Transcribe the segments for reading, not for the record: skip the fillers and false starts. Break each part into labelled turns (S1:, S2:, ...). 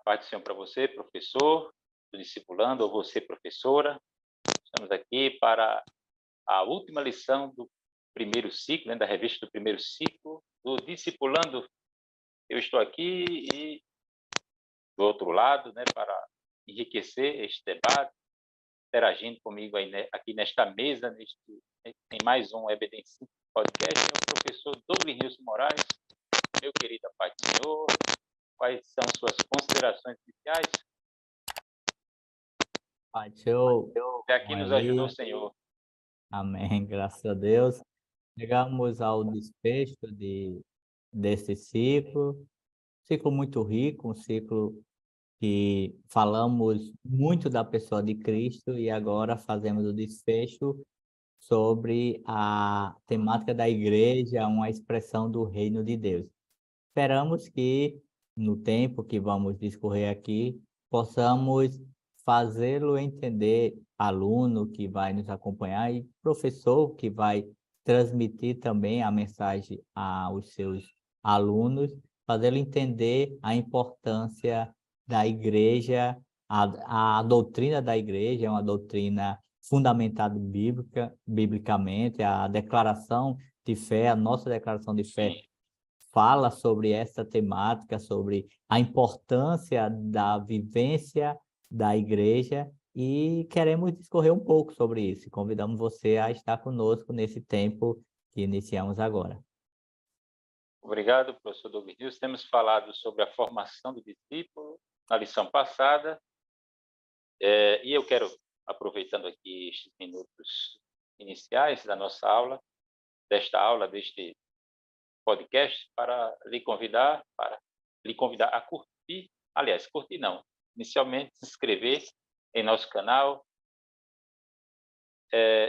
S1: Paz do Senhor para você, professor, do discipulando, ou você, professora. Estamos aqui para a última lição do primeiro ciclo, né, da revista do primeiro ciclo, do discipulando. Eu estou aqui e do outro lado, né, para enriquecer este debate, interagindo comigo aí, né, aqui nesta mesa, em mais um EBD Podcast, é o professor Douglas Nilson Moraes. Meu querido Pai do Senhor, quais são suas considerações iniciais?
S2: Pai do Senhor,
S1: Até aqui
S2: bom
S1: nos ajudou o
S2: aí,
S1: Senhor.
S2: amém, graças a Deus. Chegamos ao desfecho desse ciclo muito rico, um ciclo que falamos muito da pessoa de Cristo e agora fazemos o desfecho sobre a temática da igreja, uma expressão do reino de Deus. Esperamos que, no tempo que vamos discorrer aqui, possamos fazê-lo entender, aluno que vai nos acompanhar e professor que vai transmitir também a mensagem aos seus alunos, fazê-lo entender a importância da igreja, a doutrina da igreja é uma doutrina fundamentada biblicamente, a declaração de fé, a nossa declaração de fé
S1: Sim.
S2: fala sobre essa temática, sobre a importância da vivência da igreja e queremos discorrer um pouco sobre isso. Convidamos você a estar conosco nesse tempo que iniciamos agora.
S1: Obrigado, professor Douglas Nilson. Temos falado sobre a formação do discípulo na lição passada, e eu quero, aproveitando aqui estes minutos iniciais da nossa aula, deste podcast, para lhe convidar a curtir, aliás, curtir não, inicialmente se inscrever em nosso canal,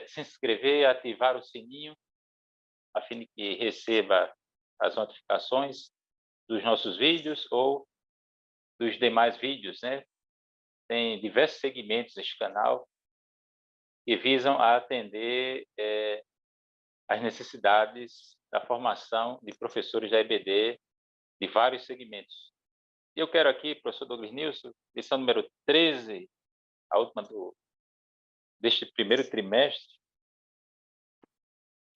S1: se inscrever e ativar o sininho, a fim de que receba as notificações dos nossos vídeos ou dos demais vídeos, né? Tem diversos segmentos neste canal que visam a atender as necessidades da formação de professores da EBD de vários segmentos. E eu quero aqui, professor Douglas Nilson, lição número 13, a última deste primeiro trimestre,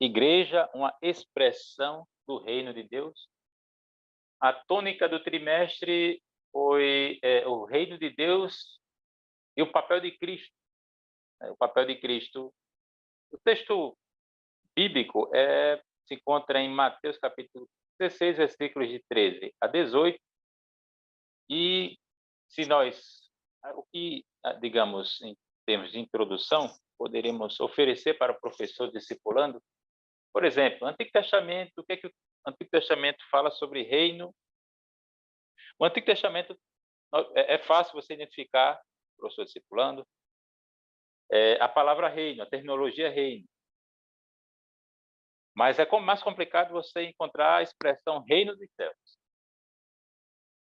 S1: igreja, uma expressão do reino de Deus. A tônica do trimestre foi o reino de Deus e o papel de Cristo. O papel de Cristo. O texto bíblico se encontra em Mateus capítulo 16, versículos de 13 a 18. E se nós, o que, digamos, em termos de introdução, poderíamos oferecer para o professor discipulando, por exemplo, o Antigo Testamento, o que é que o Antigo Testamento fala sobre reino? O Antigo Testamento é fácil você identificar, professor discipulando, a palavra reino, a terminologia reino. Mas é mais complicado você encontrar a expressão reino dos céus.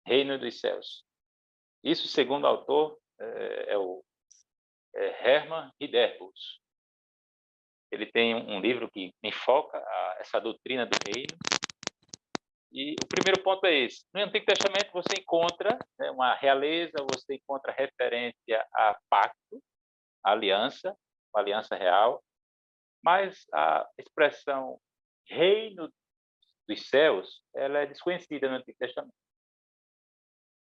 S1: Reino dos céus. Isso, segundo o autor, é o Hermann Ridderbos. Ele tem um livro que enfoca essa doutrina do reino. E o primeiro ponto é esse. No Antigo Testamento você encontra, né, uma realeza, você encontra referência a pacto, a aliança, uma aliança real, mas a expressão reino dos céus, ela é desconhecida no Antigo Testamento.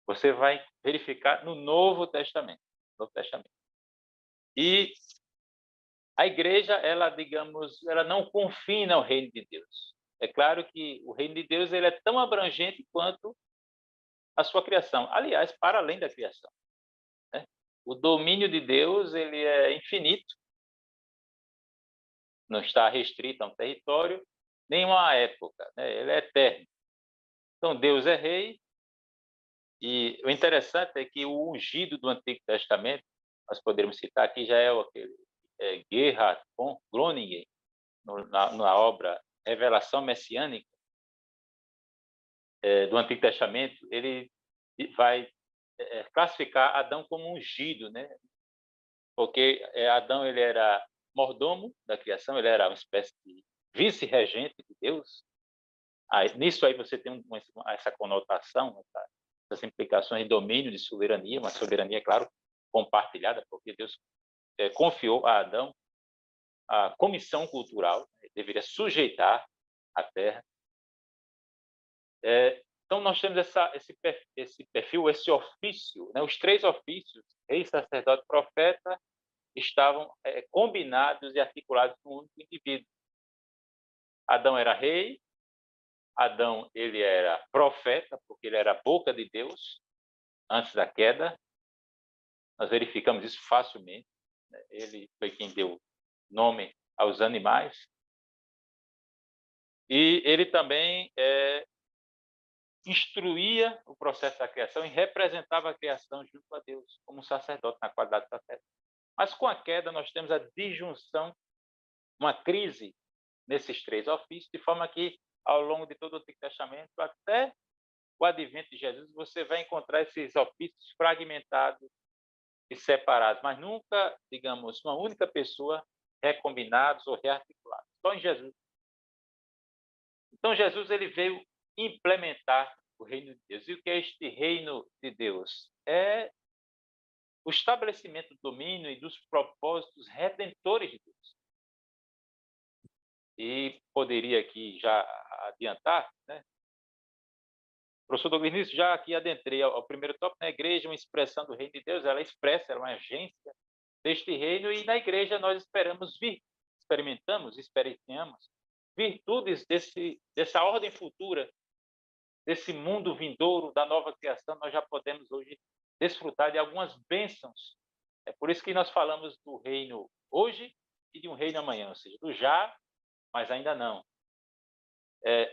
S1: Você vai verificar no Novo Testamento. E a igreja, ela, digamos, ela não confina o reino de Deus. É claro que o reino de Deus ele é tão abrangente quanto a sua criação. Aliás, para além da criação, né? O domínio de Deus ele é infinito, não está restrito a um território, nem a uma época, né? Ele é eterno. Então, Deus é rei, e o interessante é que o ungido do Antigo Testamento, nós poderíamos citar aqui, já é aquele Gerhard von Groningen, na obra Revelação Messiânica do Antigo Testamento, ele vai classificar Adão como ungido, né? Porque Adão ele era mordomo da criação, ele era uma espécie de vice-regente de Deus. Nisso aí você tem essa conotação, essas implicações de domínio, de soberania, uma soberania, claro, compartilhada, porque Deus confiou a Adão a comissão cultural, ele deveria sujeitar a terra. Então, nós temos esse perfil, esse ofício, né? Os 3 ofícios, rei, sacerdote, profeta, estavam combinados e articulados no único indivíduo. Adão era rei, Adão ele era profeta, porque ele era a boca de Deus antes da queda. Nós verificamos isso facilmente, né? Ele foi quem deu nome aos animais. E ele também instruía o processo da criação e representava a criação junto a Deus, como um sacerdote, na qualidade de sacerdote. Mas com a queda nós temos a disjunção, uma crise nesses 3 ofícios, de forma que, ao longo de todo o Antigo Testamento, até o advento de Jesus, você vai encontrar esses ofícios fragmentados e separados, mas nunca, digamos, uma única pessoa recombinados ou rearticulados. Só em Jesus. Então, Jesus ele veio implementar o reino de Deus. E o que é este reino de Deus? É o estabelecimento do domínio e dos propósitos redentores de Deus. E poderia aqui já adiantar, né? Professor Douglas, já aqui adentrei ao primeiro tópico, na igreja, uma expressão do reino de Deus, ela expressa, ela é uma agência deste reino, e na igreja nós experienciamos virtudes dessa ordem futura, desse mundo vindouro, da nova criação. Nós já podemos hoje desfrutar de algumas bênçãos. É por isso que nós falamos do reino hoje e de um reino amanhã, ou seja, do já, mas ainda não.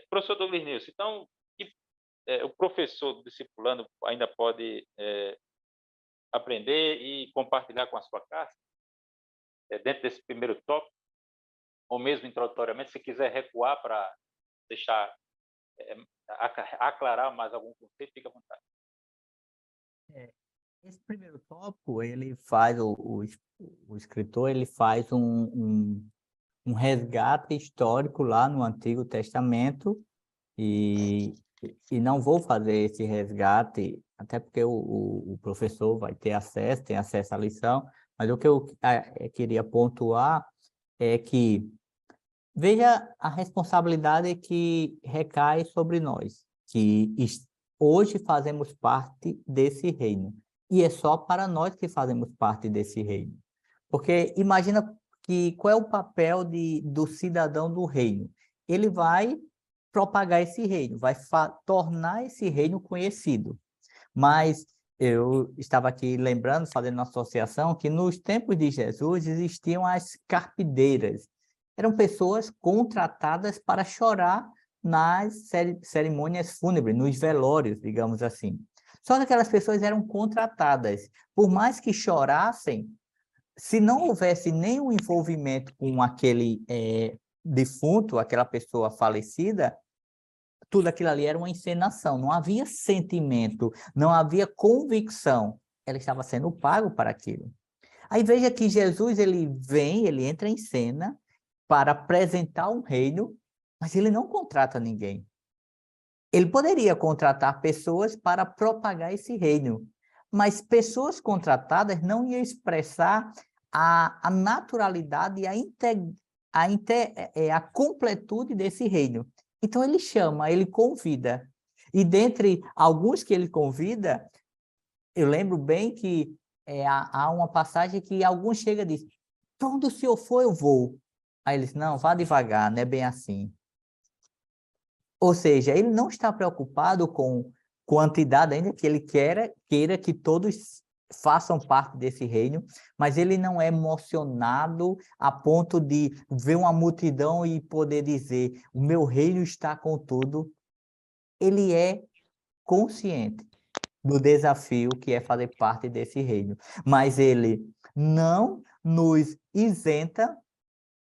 S1: Professor Douglas Nilson, então, o professor discipulando ainda pode aprender e compartilhar com a sua classe, dentro desse primeiro tópico, ou mesmo introdutoriamente, se quiser recuar para deixar aclarar mais algum conceito, fica à vontade.
S2: Esse primeiro tópico, ele faz, o escritor, ele faz um resgate histórico lá no Antigo Testamento, e não vou fazer esse resgate, até porque o professor vai ter acesso, tem acesso à lição, mas o que eu queria pontuar é que, veja a responsabilidade que recai sobre nós, que hoje fazemos parte desse reino. E é só para nós que fazemos parte desse reino. Porque imagina qual é o papel do cidadão do reino. Ele vai propagar esse reino, vai tornar esse reino conhecido. Mas eu estava aqui lembrando, fazendo uma associação, que nos tempos de Jesus existiam as carpideiras. Eram pessoas contratadas para chorar nas cerimônias fúnebres, nos velórios, digamos assim. Só que aquelas pessoas eram contratadas. Por mais que chorassem, se não houvesse nenhum envolvimento com aquele defunto, aquela pessoa falecida, tudo aquilo ali era uma encenação, não havia sentimento, não havia convicção. Ela estava sendo pago para aquilo. Aí veja que Jesus, ele vem, ele entra em cena para apresentar um reino, mas ele não contrata ninguém. Ele poderia contratar pessoas para propagar esse reino, mas pessoas contratadas não iam expressar a naturalidade e a completude desse reino. Então ele chama, ele convida. E dentre alguns que ele convida, eu lembro bem que há uma passagem que alguns chegam e dizem: para onde o senhor for, eu vou. Aí ele diz: não, vá devagar, não é bem assim. Ou seja, ele não está preocupado com quantidade, ainda que ele queira que todos façam parte desse reino, mas ele não é emocionado a ponto de ver uma multidão e poder dizer: o meu reino está com tudo. Ele é consciente do desafio que é fazer parte desse reino, mas ele não nos isenta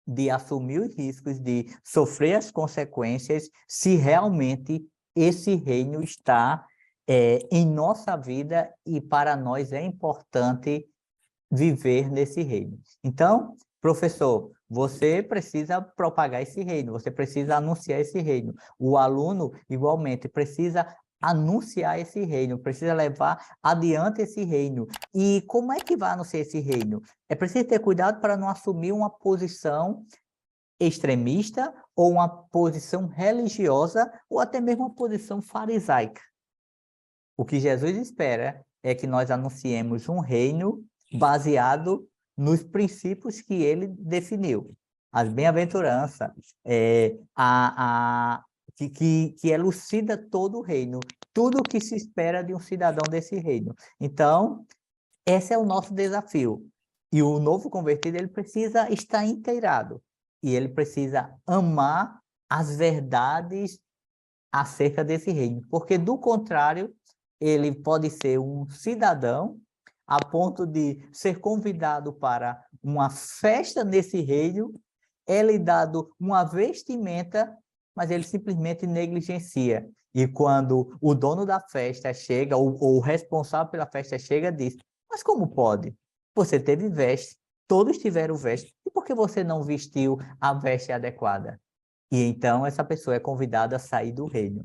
S2: de assumir os riscos, de sofrer as consequências, se realmente esse reino está em nossa vida e para nós é importante viver nesse reino. Então, professor, você precisa propagar esse reino, você precisa anunciar esse reino. O aluno, igualmente, precisa anunciar esse reino, precisa levar adiante esse reino. E como é que vai anunciar esse reino? É preciso ter cuidado para não assumir uma posição extremista ou uma posição religiosa ou até mesmo uma posição farisaica. O que Jesus espera é que nós anunciemos um reino baseado nos princípios que ele definiu. As bem-aventuranças, que elucida todo o reino, tudo o que se espera de um cidadão desse reino. Então, esse é o nosso desafio. E o novo convertido, ele precisa estar inteirado. E ele precisa amar as verdades acerca desse reino. Porque, do contrário, ele pode ser um cidadão a ponto de ser convidado para uma festa nesse reino, é lhe dado uma vestimenta, mas ele simplesmente negligencia. E quando o dono da festa chega, ou o responsável pela festa chega, diz: mas como pode? Você teve veste, todos tiveram veste, e por que você não vestiu a veste adequada? E então essa pessoa é convidada a sair do reino.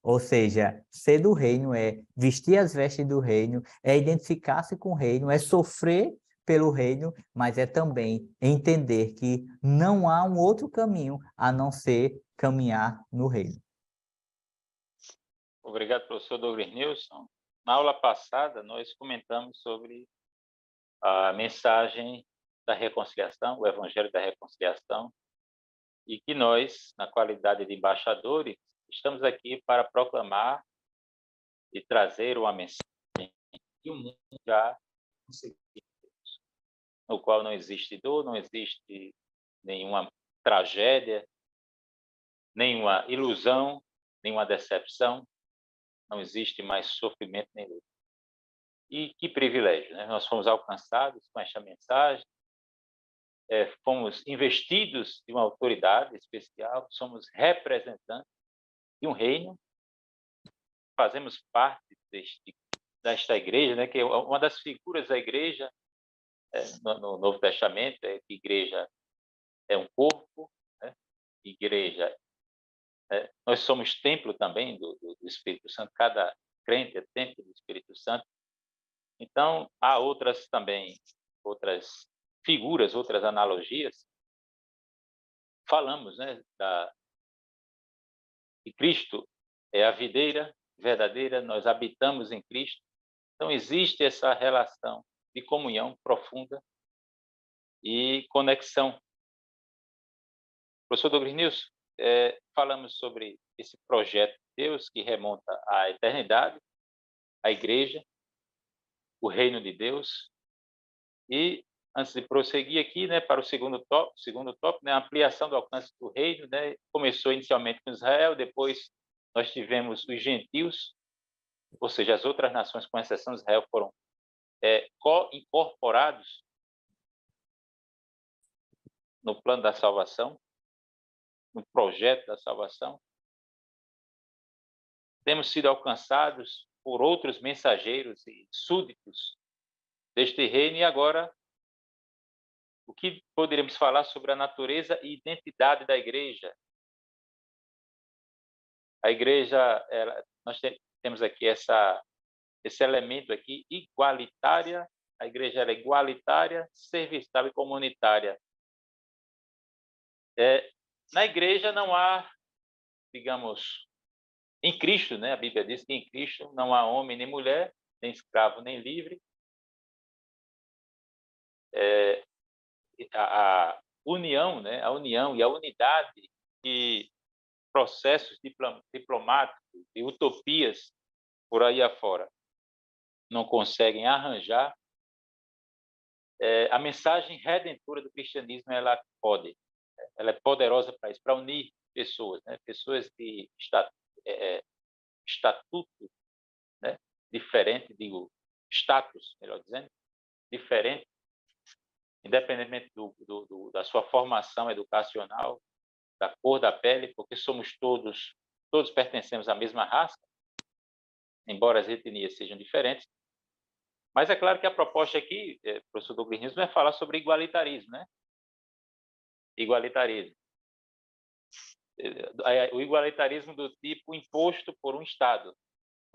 S2: Ou seja, ser do reino é vestir as vestes do reino, é identificar-se com o reino, é sofrer pelo reino, mas é também entender que não há um outro caminho a não ser caminhar no reino.
S1: Obrigado, professor Douglas Nilson. Na aula passada, nós comentamos sobre a mensagem da reconciliação, o Evangelho da Reconciliação, e que nós, na qualidade de embaixadores, estamos aqui para proclamar e trazer uma mensagem que o mundo já conseguiu, no qual não existe dor, não existe nenhuma tragédia, nenhuma ilusão, nenhuma decepção, não existe mais sofrimento nem luta. E que privilégio, né? Nós fomos alcançados com esta mensagem, fomos investidos de uma autoridade especial, somos representantes de um reino, fazemos parte desta igreja, né? Que é uma das figuras da igreja no Novo Testamento, é que igreja é um corpo, né? Igreja, nós somos templo também do Espírito Santo, cada crente é templo do Espírito Santo. Então, há outras também, outras figuras, outras analogias. Falamos, né, que Cristo é a videira verdadeira, nós habitamos em Cristo. Então, existe essa relação de comunhão profunda e conexão. Professor Douglas Nilson, falamos sobre esse projeto de Deus que remonta à eternidade, à igreja, o reino de Deus. E, antes de prosseguir aqui, né, para o segundo tópico, né, a ampliação do alcance do reino, né, começou inicialmente com Israel, depois nós tivemos os gentios, ou seja, as outras nações, com exceção de Israel, foram incorporados no plano da salvação, no projeto da salvação. Temos sido alcançados por outros mensageiros e súditos deste reino, e agora o que poderíamos falar sobre a natureza e identidade da igreja? A igreja, nós temos aqui esse elemento aqui, igualitária. A igreja é igualitária, serviçal e comunitária. Na igreja não há, digamos, em Cristo, né? A Bíblia diz que em Cristo não há homem nem mulher, nem escravo nem livre. A união, né? A união e a unidade que processos diplomáticos e utopias por aí afora não conseguem arranjar, a mensagem redentora do cristianismo ela é poderosa para isso, para unir pessoas, né? Pessoas de estatuto, né? Diferente, digo, status, melhor dizendo, diferente, independentemente da sua formação educacional, da cor da pele, porque somos todos pertencemos à mesma raça, embora as etnias sejam diferentes. Mas é claro que a proposta aqui, professor Douglas Nilson, é falar sobre igualitarismo, né? Igualitarismo. O igualitarismo do tipo imposto por um Estado,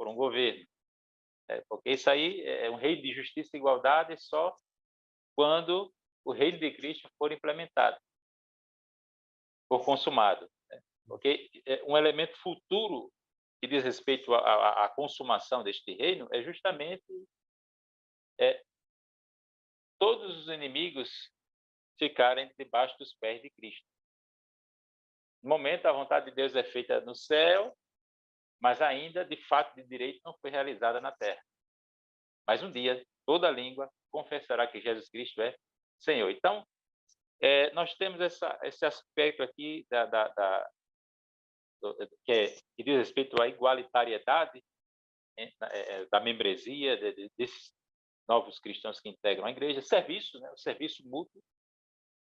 S1: por um governo. Porque isso aí é um reino de justiça e igualdade só quando o reino de Cristo for implementado, for consumado. Porque um elemento futuro que diz respeito à consumação deste reino é justamente todos os inimigos ficarem debaixo dos pés de Cristo. No momento, a vontade de Deus é feita no céu, mas ainda, de fato, de direito, não foi realizada na terra. Mas um dia, toda língua confessará que Jesus Cristo é Senhor. Então, nós temos esse aspecto aqui que diz respeito à igualitariedade da membresia desses novos cristãos que integram a igreja. Serviço, né? O serviço mútuo.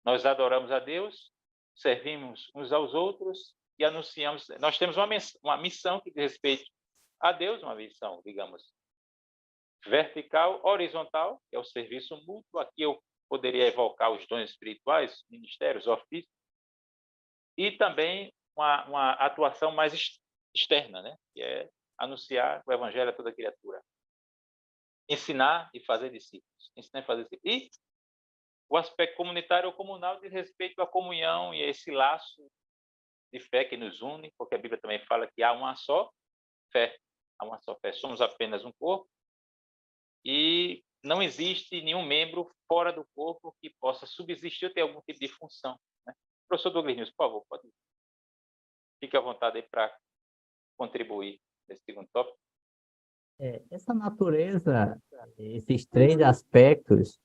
S1: Nós adoramos a Deus, servimos uns aos outros e anunciamos. Nós temos uma missão que diz respeito a Deus, uma missão, digamos, vertical, horizontal, que é o serviço mútuo. Aqui eu poderia evocar os dons espirituais, ministérios, ofícios, e também uma atuação mais externa, né? Que é anunciar o evangelho a toda criatura. Ensinar e fazer discípulos. Ensinar e fazer discípulos. E o aspecto comunitário ou comunal diz respeito à comunhão e a esse laço de fé que nos une, porque a Bíblia também fala que há uma só fé. Há uma só fé. Somos apenas um corpo e não existe nenhum membro fora do corpo que possa subsistir ou ter algum tipo de função. Né? Professor Douglas News, por favor, pode ir. Fique à vontade aí para contribuir nesse segundo tópico.
S2: Essa natureza, esses três aspectos,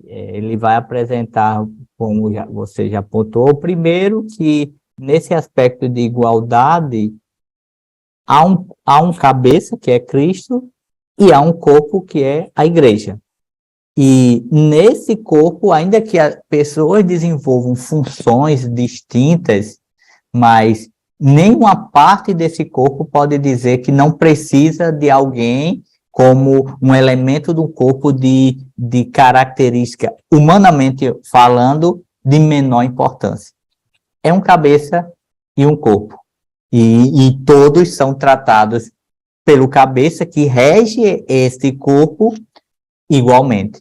S2: ele vai apresentar, como você já apontou, o primeiro, que nesse aspecto de igualdade, há um cabeça, que é Cristo, e há um corpo, que é a igreja. E nesse corpo, ainda que as pessoas desenvolvam funções distintas, mas nenhuma parte desse corpo pode dizer que não precisa de alguém como um elemento do corpo de característica, humanamente falando, de menor importância. É um cabeça e um corpo. E todos são tratados pelo cabeça que rege esse corpo igualmente.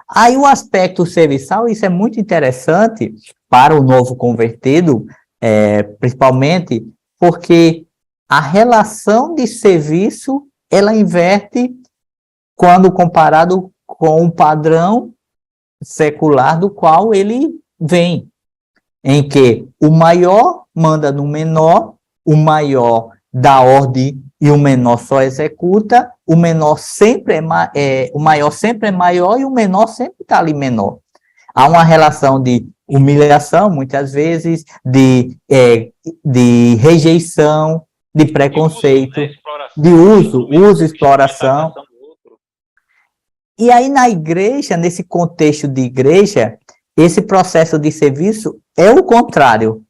S2: Aí o aspecto serviçal, isso é muito interessante para o novo convertido, principalmente porque a relação de serviço, ela inverte quando comparado com o padrão secular do qual ele vem, em que o maior manda no menor, o maior dá ordem e o menor só executa, o maior sempre é maior e o menor sempre está ali menor. Há uma relação de humilhação, muitas vezes, de rejeição, de preconceito, de uso, exploração. E aí na igreja, nesse contexto de igreja, esse processo de serviço é o contrário.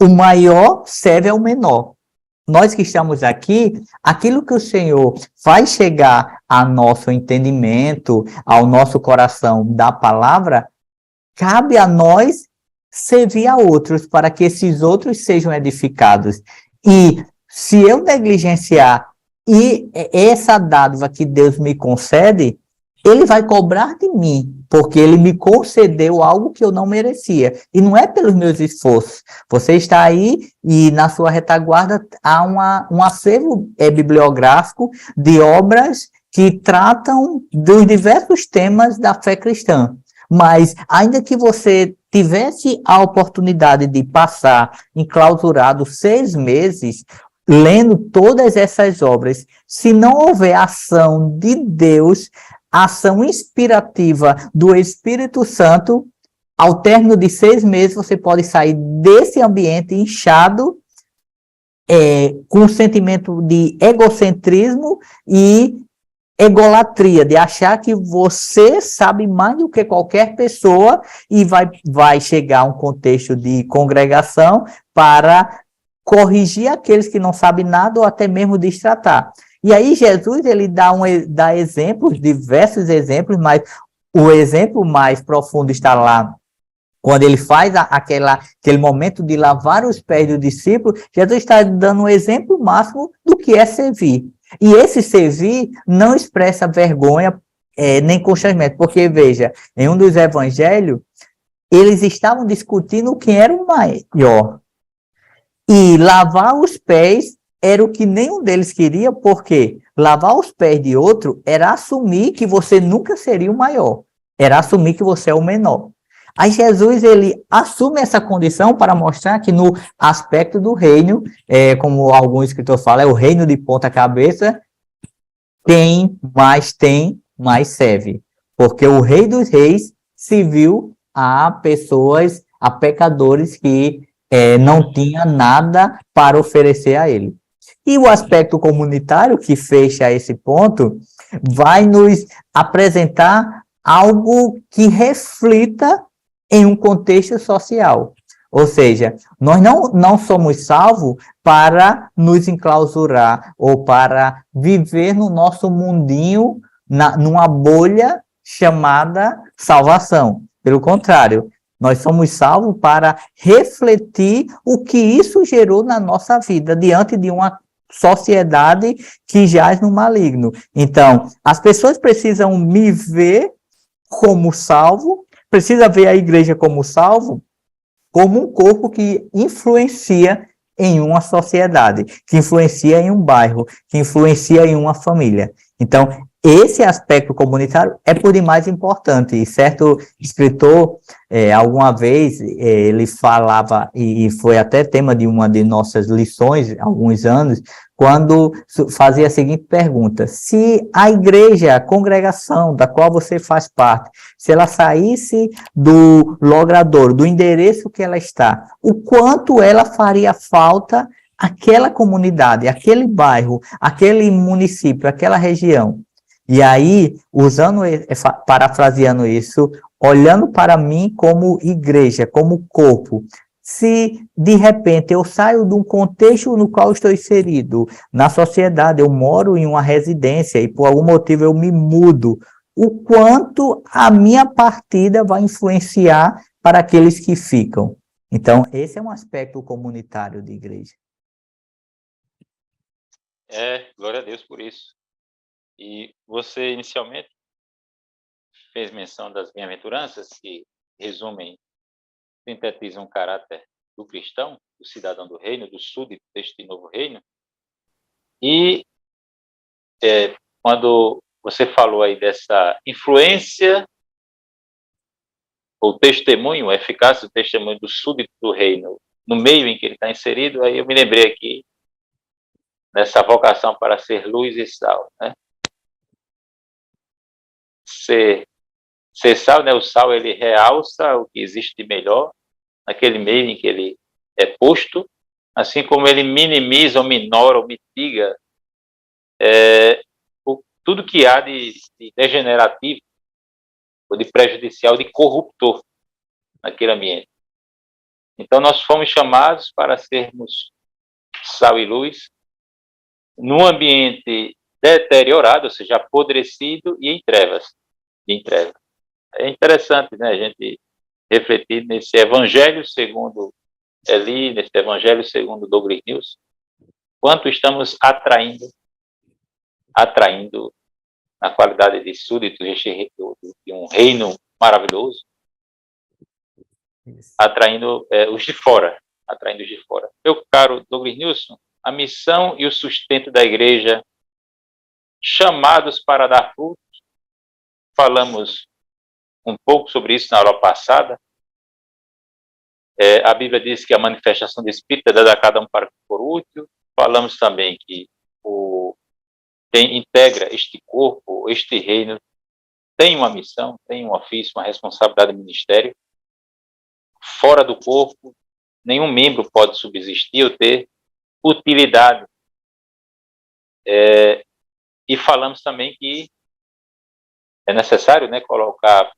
S2: O maior serve ao menor. Nós que estamos aqui, aquilo que o Senhor faz chegar ao nosso entendimento, ao nosso coração da palavra, cabe a nós servir a outros para que esses outros sejam edificados. E se eu negligenciar essa dádiva que Deus me concede, Ele vai cobrar de mim, porque Ele me concedeu algo que eu não merecia. E não é pelos meus esforços. Você está aí e na sua retaguarda há um acervo bibliográfico de obras que tratam dos diversos temas da fé cristã. Mas, ainda que você tivesse a oportunidade de passar enclausurado 6 meses lendo todas essas obras, se não houver ação de Deus, ação inspirativa do Espírito Santo, ao término de 6 meses, você pode sair desse ambiente inchado, com um sentimento de egocentrismo e egolatria, de achar que você sabe mais do que qualquer pessoa e vai chegar a um contexto de congregação para corrigir aqueles que não sabem nada ou até mesmo destratar. E aí Jesus, ele dá exemplos, diversos exemplos, mas o exemplo mais profundo está lá, quando ele faz aquele momento de lavar os pés do discípulo. Jesus está dando um exemplo máximo do que é servir. E esse servir não expressa vergonha nem constrangimento, porque, veja, em um dos evangelhos, eles estavam discutindo quem era o maior. E lavar os pés era o que nenhum deles queria, porque lavar os pés de outro era assumir que você nunca seria o maior, era assumir que você é o menor. Aí Jesus, ele assume essa condição para mostrar que no aspecto do reino, como algum escritor fala, é o reino de ponta cabeça, tem, mais serve. Porque o Rei dos Reis se viu a pessoas, a pecadores que não tinha nada para oferecer a ele. E o aspecto comunitário, que fecha esse ponto, vai nos apresentar algo que reflita em um contexto social. Ou seja, nós não somos salvos para nos enclausurar ou para viver no nosso mundinho, numa bolha chamada salvação. Pelo contrário, nós somos salvos para refletir o que isso gerou na nossa vida, diante de uma sociedade que jaz no maligno. Então, as pessoas precisam me ver como salvo, precisa ver a igreja como salvo, como um corpo que influencia em uma sociedade, que influencia em um bairro, que influencia em uma família. Então, esse aspecto comunitário é por demais importante. E certo escritor, alguma vez, ele falava, e foi até tema de uma de nossas lições, há alguns anos, quando fazia a seguinte pergunta: se a igreja, a congregação da qual você faz parte, se ela saísse do logradouro, do endereço que ela está, o quanto ela faria falta àquela comunidade, aquele bairro, aquele município, aquela região? E aí, parafraseando isso, olhando para mim como igreja, como corpo, se de repente eu saio de um contexto no qual estou inserido, na sociedade, eu moro em uma residência e por algum motivo eu me mudo, o quanto a minha partida vai influenciar para aqueles que ficam. Então, esse é um aspecto comunitário de igreja.
S1: Glória a Deus por isso. E você, inicialmente, fez menção das bem-aventuranças, que resumem, sintetizam o caráter do cristão, do cidadão do reino, do súdito deste novo reino. E quando você falou aí dessa influência, ou testemunho, a eficácia do testemunho do súdito do reino, no meio em que ele está inserido, aí eu me lembrei aqui dessa vocação para ser luz e sal, né? Ser sal, né? O sal, ele realça o que existe de melhor naquele meio em que ele é posto, assim como ele minimiza ou minora ou mitiga tudo que há de degenerativo ou de prejudicial, de corruptor naquele ambiente. Então, nós fomos chamados para sermos sal e luz num ambiente deteriorado, ou seja, apodrecido e em trevas. É interessante, né, a gente refletir nesse evangelho segundo Eli, nesse evangelho segundo Douglas News, quanto estamos atraindo na qualidade de súditos de um reino maravilhoso, atraindo os de fora. Meu caro Douglas Nilson, a missão e o sustento da igreja, chamados para dar frutos, falamos um pouco sobre isso na aula passada. A Bíblia diz que a manifestação do Espírito é dada a cada um para que for útil. Falamos também que quem integra este corpo, este reino, tem uma missão, tem um ofício, uma responsabilidade do ministério. Fora do corpo, nenhum membro pode subsistir ou ter utilidade. E falamos também que é necessário, né, colocar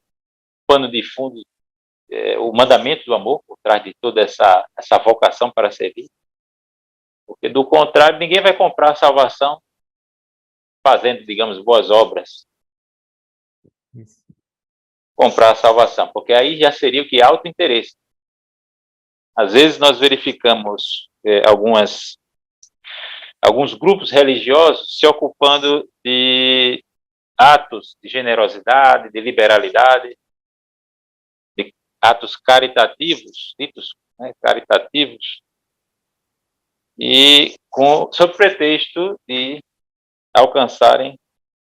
S1: pano de fundo, o mandamento do amor por trás de toda essa vocação para servir. Porque, do contrário, ninguém vai comprar a salvação fazendo, digamos, boas obras. Isso. Comprar a salvação, porque aí já seria o que? Auto-interesse. Às vezes nós verificamos algumas alguns grupos religiosos se ocupando de atos de generosidade, de liberalidade, de atos caritativos, ditos, né, caritativos, e sob pretexto de alcançarem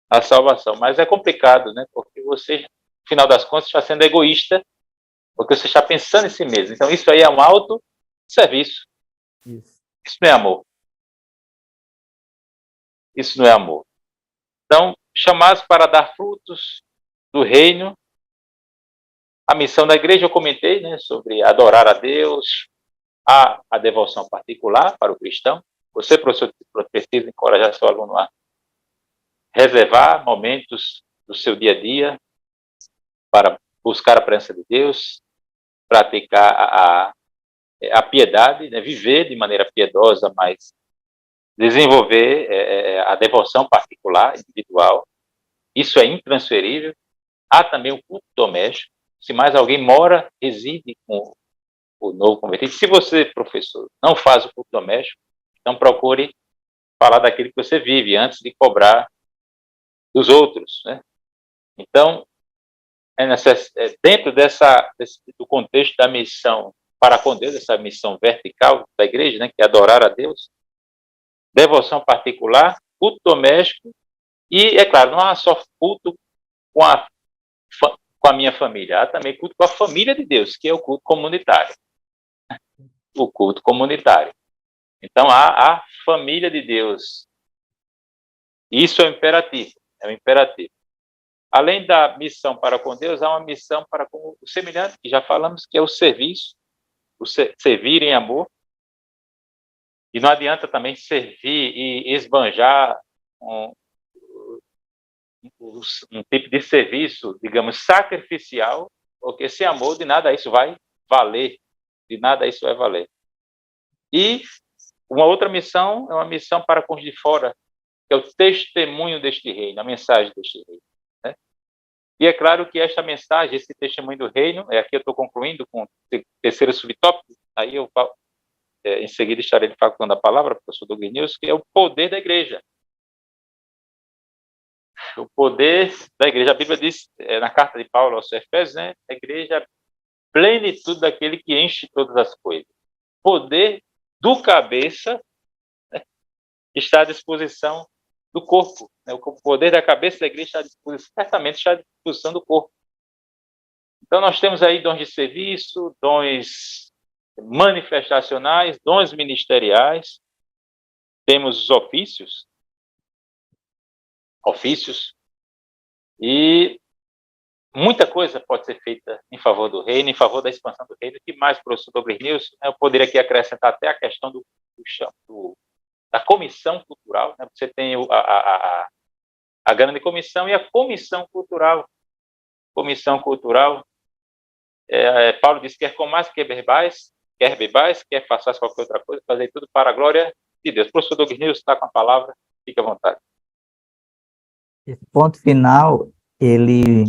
S1: a salvação. Mas é complicado, né? Porque você, no final das contas, está sendo egoísta, porque você está pensando em si mesmo. Então, isso aí é um autosserviço. Isso não é amor. Isso não é amor. Então, chamados para dar frutos do reino. A missão da igreja, eu comentei, né, sobre adorar a Deus, a devoção particular para o cristão. Você, professor, precisa encorajar seu aluno a reservar momentos do seu dia a dia para buscar a presença de Deus, praticar a piedade, né, viver de maneira piedosa, mas desenvolver a devoção particular, individual. Isso é intransferível. Há também o culto doméstico. Se mais alguém mora, reside com o novo convertido. Se você, professor, não faz o culto doméstico, então procure falar daquilo que você vive antes de cobrar dos outros, né? Então, dentro do contexto da missão para com Deus, essa missão vertical da igreja, né, que é adorar a Deus, devoção particular, culto doméstico e, é claro, não há só culto com a minha família, há também culto com a família de Deus, que é o culto comunitário. O culto comunitário. Então, há a família de Deus. Isso é um imperativo. É um imperativo. Além da missão para com Deus, há uma missão para com o semelhante, que já falamos, que é o serviço, o servir em amor. E não adianta também servir e esbanjar um tipo de serviço, digamos, sacrificial, porque sem amor, de nada isso vai valer. De nada isso vai valer. E uma outra missão é uma missão para com os de fora, que é o testemunho deste reino, a mensagem deste reino. Né? E é claro que esta mensagem, esse testemunho do reino, aqui eu estou concluindo com o terceiro subtópico, aí eu em seguida estarei facultando a palavra para o professor Douglas News, que é o poder da igreja. O poder da igreja. A Bíblia diz, na carta de Paulo aos Efésios, né, a igreja é plenitude daquele que enche todas as coisas. Poder do cabeça, né, está à disposição do corpo. Né? O poder da cabeça da igreja está à disposição, certamente está à disposição do corpo. Então, nós temos aí dons de serviço, dons manifestacionais, dons ministeriais, temos os ofícios, e muita coisa pode ser feita em favor do reino, em favor da expansão do reino. O que mais, professor Douglas News? Eu poderia aqui acrescentar até a questão da comissão cultural. Né? Você tem a grande comissão e a comissão cultural. Comissão cultural, Paulo diz que quer comais, quer bebais, quer façais qualquer outra coisa, fazer tudo para a glória de Deus. O professor Douglas News está com a palavra, fique à vontade.
S2: Esse ponto final, ele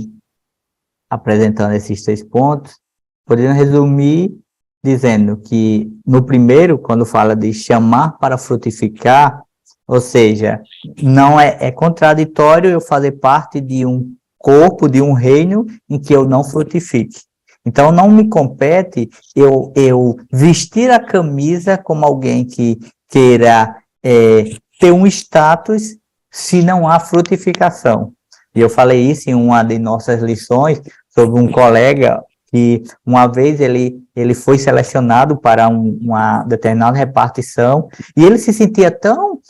S2: apresentando esses 3 pontos, podemos resumir dizendo que no primeiro, quando fala de chamar para frutificar, ou seja, não é contraditório eu fazer parte de um corpo, de um reino em que eu não frutifique. Então, não me compete eu vestir a camisa como alguém que queira ter um status se não há frutificação. E eu falei isso em uma de nossas lições sobre um colega que uma vez ele foi selecionado para uma determinada repartição e ele se sentia tão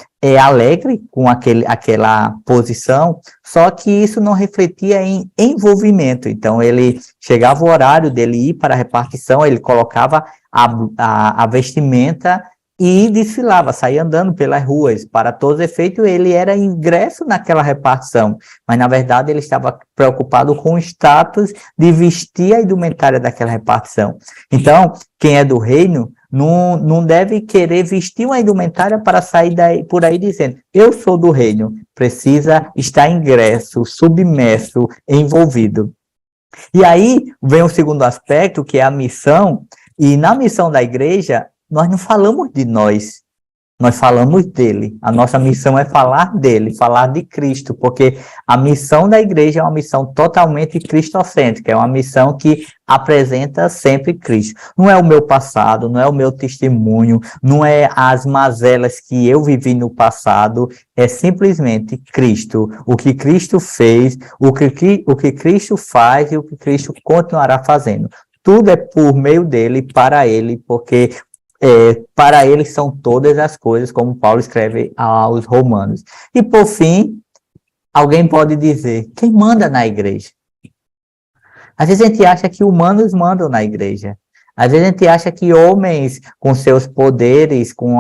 S2: alegre com aquela posição, só que isso não refletia em envolvimento. Então, ele chegava o horário dele ir para a repartição, ele colocava a vestimenta e desfilava, saía andando pelas ruas. Para todos os efeitos, ele era ingresso naquela repartição, mas, na verdade, ele estava preocupado com o status de vestir a indumentária daquela repartição. Então, quem é do reino não deve querer vestir uma indumentária para sair por aí dizendo, eu sou do reino, precisa estar ingresso, submerso, envolvido. E aí, vem o segundo aspecto, que é a missão, e na missão da igreja, nós não falamos de nós. nós falamos dele. A nossa missão é falar dele, falar de Cristo, porque a missão da igreja é uma missão totalmente cristocêntrica, é uma missão que apresenta sempre Cristo. Não é o meu passado, não é o meu testemunho, não é as mazelas que eu vivi no passado, é simplesmente Cristo. O que Cristo fez, o que Cristo faz e o que Cristo continuará fazendo. Tudo é por meio dele, para ele, porque para ele são todas as coisas, como Paulo escreve aos Romanos. E por fim, alguém pode dizer, quem manda na igreja? Às vezes a gente acha que humanos mandam na igreja. Às vezes a gente acha que homens, com seus poderes, com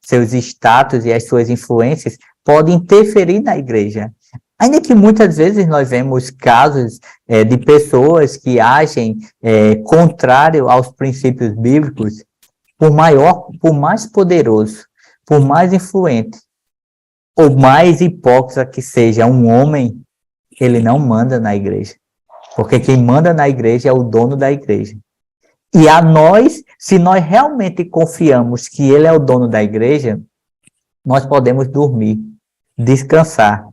S2: seus status e as suas influências, podem interferir na igreja. Ainda que muitas vezes nós vemos casos de pessoas que agem contrário aos princípios bíblicos, por mais poderoso, por mais influente, ou mais hipócrita que seja um homem, ele não manda na igreja. Porque quem manda na igreja é o dono da igreja. E a nós, se nós realmente confiamos que ele é o dono da igreja, nós podemos dormir, descansar,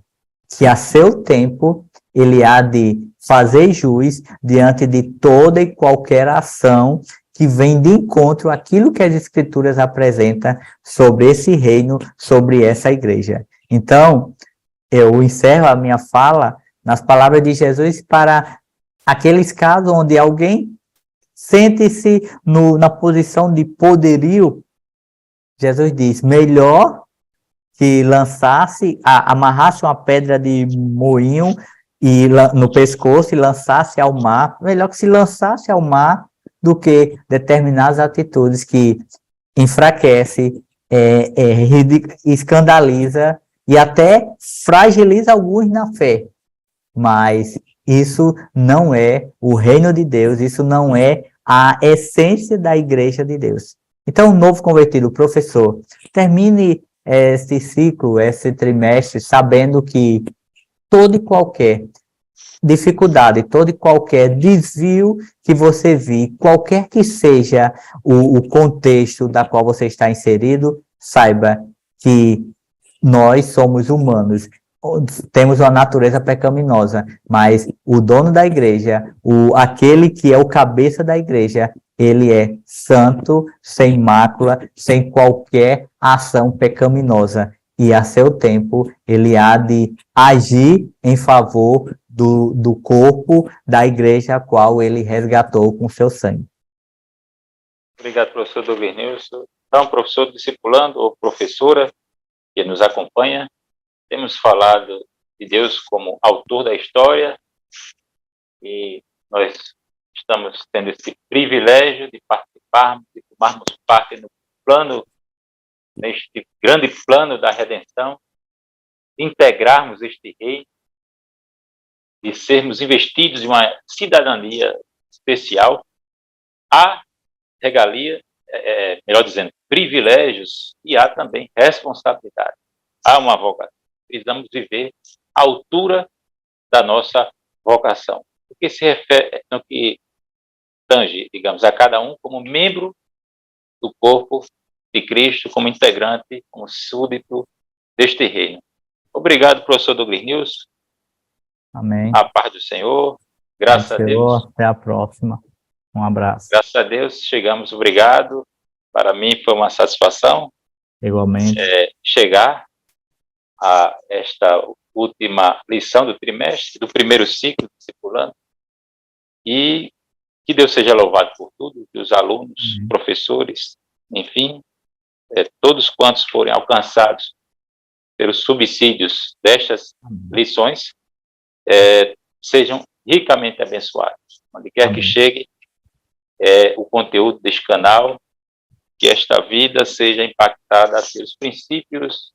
S2: que a seu tempo ele há de fazer jus diante de toda e qualquer ação que vem de encontro àquilo que as Escrituras apresentam sobre esse reino, sobre essa igreja. Então, eu encerro a minha fala nas palavras de Jesus para aqueles casos onde alguém sente-se na posição de poderio. Jesus diz, melhor que amarrasse uma pedra de moinho no pescoço e lançasse ao mar, melhor que se lançasse ao mar do que determinadas atitudes que enfraquece, escandaliza e até fragiliza alguns na fé. Mas isso não é o reino de Deus, isso não é a essência da igreja de Deus. Então, o novo convertido, professor, termine esse ciclo, esse trimestre, sabendo que toda e qualquer dificuldade, todo e qualquer desvio que você vir, qualquer que seja o contexto da qual você está inserido, saiba que nós somos humanos, temos uma natureza pecaminosa, mas o dono da igreja, aquele que é o cabeça da igreja, ele é santo, sem mácula, sem qualquer ação pecaminosa. E a seu tempo, ele há de agir em favor do corpo da igreja a qual ele resgatou com seu sangue.
S1: Obrigado, professor Douglas Nilson. Então, professor discipulando ou professora que nos acompanha, temos falado de Deus como autor da história e nós estamos tendo esse privilégio de participarmos, de tomarmos parte no plano, neste grande plano da redenção, de integrarmos este reino, de sermos investidos em uma cidadania especial. Há regalia, melhor dizendo, privilégios e há também responsabilidade. Há uma vocação. Precisamos viver à altura da nossa vocação. O que se refere, no que tange, digamos, a cada um como membro do corpo de Cristo, como integrante, como súdito deste reino. Obrigado, professor Douglas Nilson.
S2: Amém.
S1: A paz do Senhor. Graças a Deus.
S2: Até a próxima. Um abraço.
S1: Graças a Deus, chegamos. Obrigado. Para mim foi uma satisfação.
S2: Igualmente.
S1: Chegar a esta última lição do trimestre, do primeiro ciclo discipulando. E que Deus seja louvado por tudo, que os alunos, professores, enfim, todos quantos forem alcançados pelos subsídios destas lições, sejam ricamente abençoados. Onde quer que chegue o conteúdo deste canal, que esta vida seja impactada pelos princípios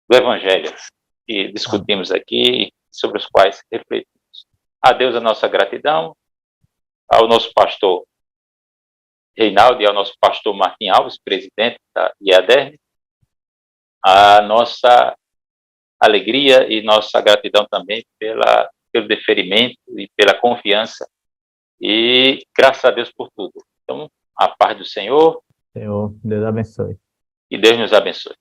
S1: do Evangelho que discutimos aqui, sobre os quais refletimos. A Deus a nossa gratidão, ao nosso pastor Reinaldo e ao nosso pastor Martim Alves, presidente da IADERN, a nossa alegria e nossa gratidão também pelo deferimento e pela confiança, e graças a Deus por tudo. Então, a paz do Senhor.
S2: Senhor, Deus abençoe.
S1: E Deus nos abençoe.